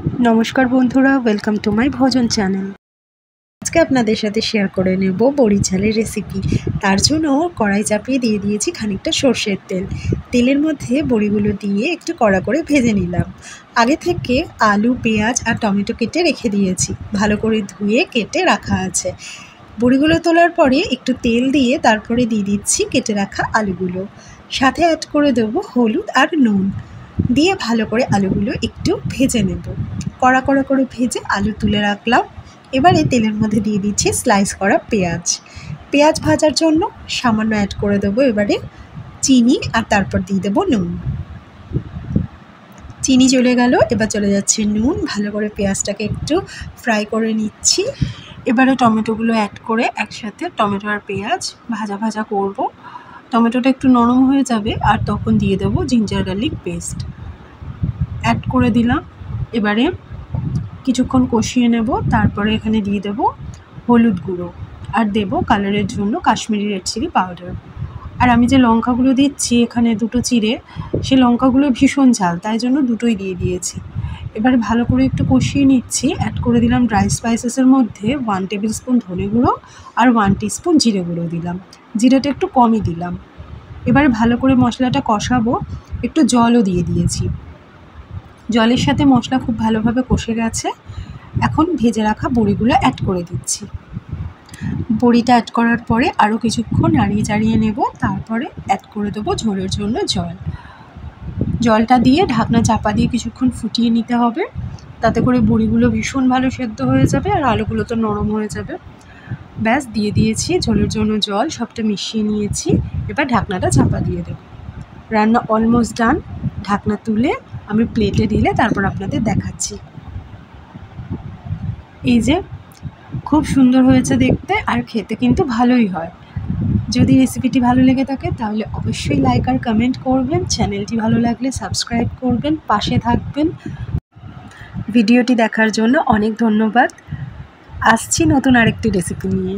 नमस्कार बंधुरा welcome to my भोजन चैनल। आज के आपनादेर साथे शेयर करे नेब बड़ी झालेर रेसिपि। तार जोन्नो कड़ाई चापिए दिए दिएछि खानिकटा सर्षेर तेल। तेलेर मध्य बड़िगुलो दिए एकटु कड़ा करे भेजे निलाम। आगे थेके आलू पेঁয়াজ और टमेटो केटे रेखे दिएछि, भालो करे धुए केटे राखा आछे। बड़िगुलो तोलार परे एकटु तेल दिए तारपरे दिए दिচ্ছি केटे राखा आलूगुलो, साथे ऐड करे देब हलुद और नुन दिए भालो करे आलूगुलो एकटु भेजे नेब। कड़ा कड़ा करे भेजे आलू तुले राखलाम। एबारे तेलेर मध्य दिए दिচ্ছি स्लाइस करा पेঁয়াজ। पेঁয়াজ भाजार जोन्नो सामान्य ऐड करे देब एबारे चिनी और तारपर दिए देब नुन। चिनी चले गेल, एबार चले जाच्छे नुन। भालो करे पेঁয়াজটাকে एकटु फ्राई करे निচ্ছি। एबारे टमेटोगुलो ऐड करे एकसाथे टमेटो और पेঁয়াজ भाजा भाजा करब। टमेटोटा एकटु नरम हये जाबे और तखन दिए देब जिंजार गार्लिक पेस्ट ऐड करे दिलाम। एबारे किछुक्षण कषिये नेब, तारपरे एखाने दिए देब हलुद गुঁড়ো और देब कालारेर जोन्नो काश्मीरी रेड चिली पाउडार। और आमी जे लंकागुलो दिচ্ছি एखाने दुटो चिड़े, सेई लंकागुलो भीषण झाल, ताई जोन्नो दुटोई दिए दिएछि। एबारे भालो करे एकटु कषिये निচ্ছি। ऐड करे दिलाम ड्राई स्पाइसेसের মধ্যে 1 টেবিল স্পুন धने गुঁড়ো और 1 टीस्पुन जिरे गुঁড়ো दिलाम। जिराटा एकटु कमই दिलाम। एबारे भालो करे मशलाटा कषाबो, एकटु जलও दिए दिएछि। जलेर साथे मशला खूब भालोभाবে कषे गेছে। এখন ভেজে রাখা বড়িগুলো ऐड করে দিচ্ছি। বড়িটা ऐड করার পরে আরও কিছুক্ষণ নাড়িয়ে চাড়িয়ে নেব, তারপরে ऐड করে দেব ঝোলের জন্য জল। জলটা দিয়ে ঢাকনা চাপা দিয়ে কিছুক্ষণ ফুটিয়ে নিতে হবে, তাতে করে বড়িগুলো ভীষণ ভালো সেদ্ধ হয়ে যাবে আর আলুগুলো তো নরম হয়ে যাবে। ব্যাস দিয়ে দিয়েছি ঝোলের জন্য জল, সবটা মিশিয়ে নিয়েছি। এবার ঢাকনাটা চাপা দিয়ে দেব। রান্না অলমোস্ট ডান। ঢাকনা তুলে আমি প্লেটে ঢেলে তারপর আপনাদের দেখাচ্ছি। এই যে খুব সুন্দর হয়েছে দেখতে আর খেতে কিন্তু ভালোই হয়। যদি রেসিপিটি ভালো লেগে থাকে তাহলে অবশ্যই লাইক আর কমেন্ট করবেন। চ্যানেলটি ভালো লাগলে সাবস্ক্রাইব করবেন, পাশে থাকবেন। ভিডিওটি দেখার জন্য অনেক ধন্যবাদ। আসছি নতুন আরেকটি রেসিপি নিয়ে।